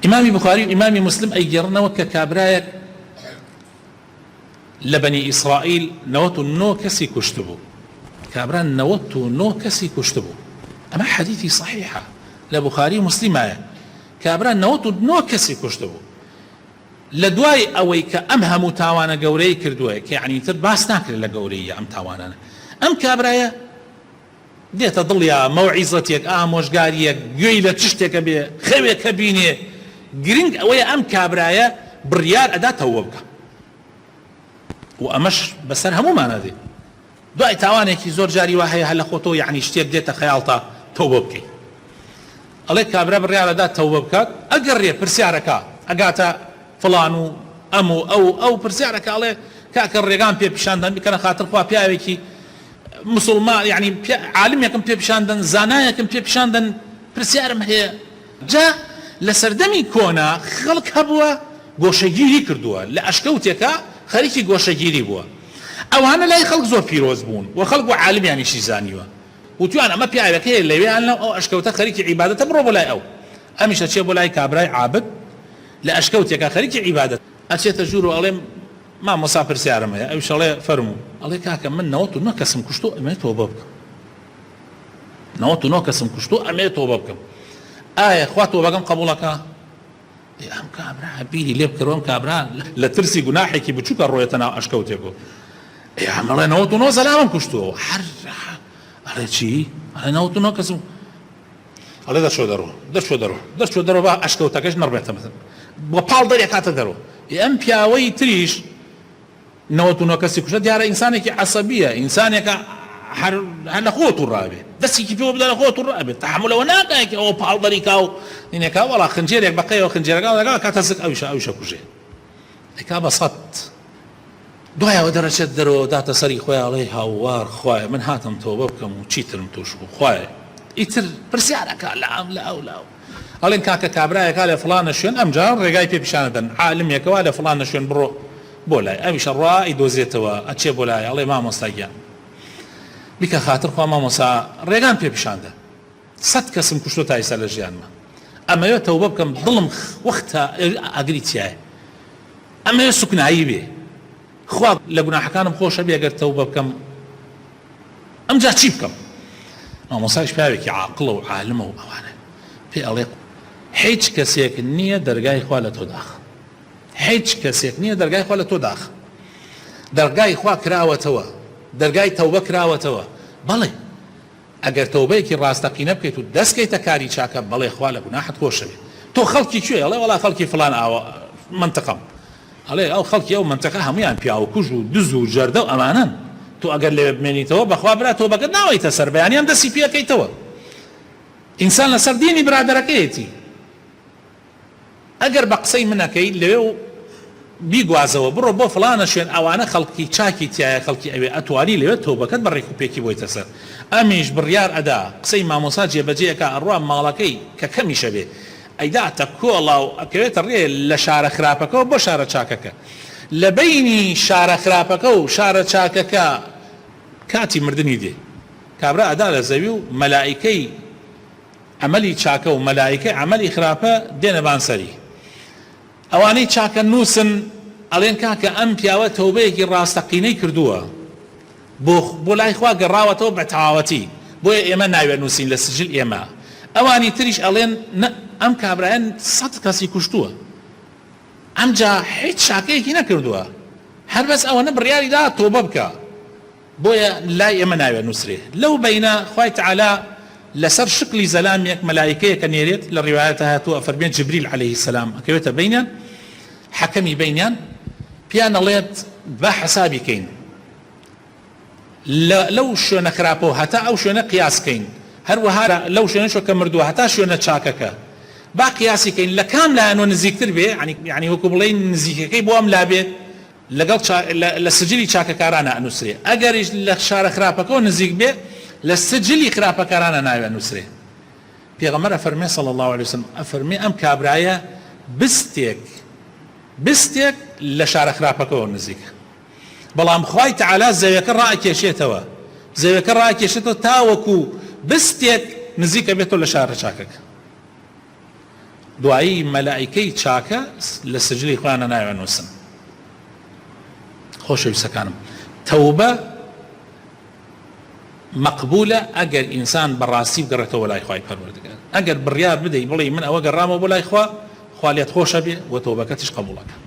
إمام بخاري وإمام مسلم أيجرنا وككابرايك لبني إسرائيل نوتو نو كسي كشتبو كابران نوتو نو كسي كشتبو أما حديثي صحيحة لبخاري ومسلم آية كابران نوتو نو كسي كشتبو لدواي أويك أمهم تاوانا قوري كردويك يعني ترباس ناكر لقوري أم تاوانا أم كابرايا ديتا ضليا موعظتك موشقاريك قيلة تشتك بي خويك بيني قرنق أويا أم كابرايا بريار أدا توبك وأمش بسر همو مانا دي دواي تاوانيكي زور جاري واحي هلا خوتو يعني اشتيك ديتا خيالتا توبكي عليك كابرا بريار أدا توبك أقرية برسيارك أقاتا فلانو أمو أو برسيارك عليه كاك الرقام بي بشاندن بكنا خاطر خوا بياويكي مسلمان يعني عالم يكن بي بشاندن زانا يكن بي بشاندن برسيارم هي جا لسردمي كونا خلق هبوا گۆشەگیری کردووە لە ئەشکەوتێکە خەریکی گۆشەگیری بووە ئەوانە لای خەڵک زۆر پیرۆز بوون و خەڵک و عالمیانیشی زانیوە وتوان ئەمە پیاوەکەیە لەوێیان لەو ئەو ئەشکەوتە خەریکی عیبادەتە بڕۆ بۆ لای ئەو ئەمیشە چێ بۆ لای کابرای عابد لە ئەشکەوتێکە خەریکی عیبادەت ئەچێتە ژوور و ئەڵێم مامۆستا پرسیارم هەیە ئەویش ئەڵێ فەرموو ئەڵێ کاکە من 99 کەسم کوشتۆ ئەمەوێت تۆبە بکەم 99 کەسم کوشتۆ ئەمەوێت تۆبە بکەم ئایا خوا تۆبەکەم قبوڵەکە ئەم کابرا بیری لێ بکەوە ئەم کابرا لە ترسی گوناحێکی بچووکە ڕۆیەتە ناو ئەشکەوتێکەوە ئەمەڵێ 99 زەلامم کوشتووە هەر ئەڵێ چی ئەڵێ 99 کەسم ئەڵێ دەرچۆ دەرەوە با ئەشکەوتەکەش نەڕبێتە بۆ پاڵ دەرێ کاتە دەرەوە ئەم پیاوەی تریش 99 کەسی کوشتە دیارە ئینسانێکی عەسەبیە ئینسانێکە هەر لە خۆت و ڕابێ دەستێکی پێوە بدە لە خۆت و ڕابێ تەحملەوە ناکایکە ئەوە پاڵ دەریکا و نینێکا وەڵا خنجێرێک بەقەیەوە خنجێرەکە لەگەڵ کاتە زک ئەویشە کوژێ ئەیکا بە سەد دوایەوە دەرەچێت دەرەوە داتە سەری خۆی ئەڵێ هاوار خوایە من هاتم تۆبە بکەم و چیترم توش بوو خوایە ئیتر پرسیارەکە لە ئەم لە ئەو لاو ئەڵێن کاکە کابرایەکە لە فڵانە شوێن ئەمجار ڕێگای پێ پیشانەدەن عالمێکەوە لە فڵانە شوێن بڕۆ بۆ لای ئەویشە ڕای دۆزێتەوە ئەچێ بۆ لای ئەڵێ مامۆستاگیان بیکە خاطر خوا مامۆسا ڕێگان پێ پیشاندە 100 کەسم کوشتۆ تا ئێستا لە ژیانمە ئەمەوێت تەوبە بکەم دڵم وەختە ئەگری چیایە ئەمەوێت سوکنایی بێ خوا لە گوناحەکانم خۆشە بێ ئەگەر تەوبە بکەم ئەمجا چی بکەم مامۆسایش پیاوێکی عاقڵە و عالمە و ئەوانە پێ ئەڵێ هیچ کەسێک نییە دەرگای خوا لە تۆ داخ هیچ کەسێک نییە دەرگای خوا لە تۆ داخ دەرگای خوا کراوەتەوە دەرگای تەوبە کراوەتەوە بەڵێ ئەگەر تەوبەیەکی ڕاستەقینە بکەیت و دەستکەیتە کاری چاکە بەڵێ خوا لە گوناحت خۆشە بێ تۆ خەڵکی کوێ ئەڵێ وەڵا خەڵکی فڵان ئاوە منتەقەم ئەڵێ ئەو خەڵکی ئەو منتەقە هەموویان پیاوەکوژ و دز و جەردە و ئەمانن تۆ ئەگەر لێ بمێنیتەوە بەخوا برا تۆبەکەت ناوەیتە سەر بەیانیان دەستی پێکەیتەوە ئینسان لەسەر دینی برادەرەکەیەتی ئەگەر بە قسەی منەکەی لەوێ و بیگوازەوە بڕۆ بۆ فڵانە شوێن ئەوانە خەڵکی چاکی تایە خەڵکی ئەوێ ئەتوانی لەوێت تۆبەکەت بە ڕێکوپێکی بۆیتە سەر ئەمیش بڕیار ئەدا قسەی مامۆسا جێبەجێیەکە ئەڕوا ماڵەکەی کە کەمیشە بێ ئەیداتە کۆڵا و ئەکەوێتە ڕێ لە شارە خراپەکەەوە بۆ شارە چاکەکە لە بەینی شارە خراپەکە و شارە چاکەکە کاتی مردنی دێ کابرا ئەدا لە زەوی و مەلائیکەی عملی چاکە و مەلائیکەی عملی خراپە دێنە بانسەری ئەوانەی چاکە نووسن ئەڵێن کاکە ئەم پیاوە تەوبەیەکی ڕاستەقینەی کردووە بۆ لای خوا گەڕاوەتەوە بە تەواوەتی بۆیە ئێمە ناوێ نووسین لە سجل ئێمە ئەوانی تریش ئەڵێن ئەم کابرایەن 100 کەسی کوشتووە ئەمجا هیچ چاکەیەکی نەکردووە هەر بەس ئەوەنە بڕیاری دا تۆبە بکە بۆیە لای ئێمە ناوێ نووسرێ لەو بەینە خوای تەعالا لەسەر شکلی زەلامێک مەلایکەیەکە نێرێت لە ڕیوایەتە هاتووە فەرمێن جبریل عەلەیهی السەلام ئەکەوێتە بینیان حەکەمی بینیان پیان ئەڵێت با حەسابی کەین لەو شوێنە خراپەوە هەتا ئەو شوێنە قیاسکەین هەروەها لەو شوێنەشەوە کە مردووە هەتا شوێنە چاکەکە با قیاسی کەین لە کام لایەنەوە نزیکتر بێ یعنی وەکو بڵێین نزیکەکەی بۆ ئەم لابێت لەگەڵ لە سجلی چاکەکارانە ئەنووسرێ ئەگەریش لە شارە خراپەکەەوە نزیک بێ لە سجلی خراپەکارانە ناوێ نووسرێ پێغەمبەر ئەفەرمێ صلی الله علیه وسلم ئەفەرمێ ئەم کابرایە بستێک لە شارە خراپەکەەوە نزیکە بەڵام خوای تەعالا زەویەکە ڕائکێشێتەوە زەویەکە ڕائکێشێتەوە تاوەکو بستێک نزیکە بێتەوە لە شارە چاکەکە دوایی مەلائیکەی چاکە لە سجلی خۆیانە ناوێن نووسن. خۆشەویستەکانم، تەوبە مەقبولە ئەگەر ئینسان بەڕاستی بگەڕێتەوە لای خوای پەروەردگار. ئەگەر بڕیار بدەی بڵێ من ئەوە گەڕامەوە بۆ لای خوا، خوا لێت خۆشە بێ و تەوبەکەتیش قبوڵەکە.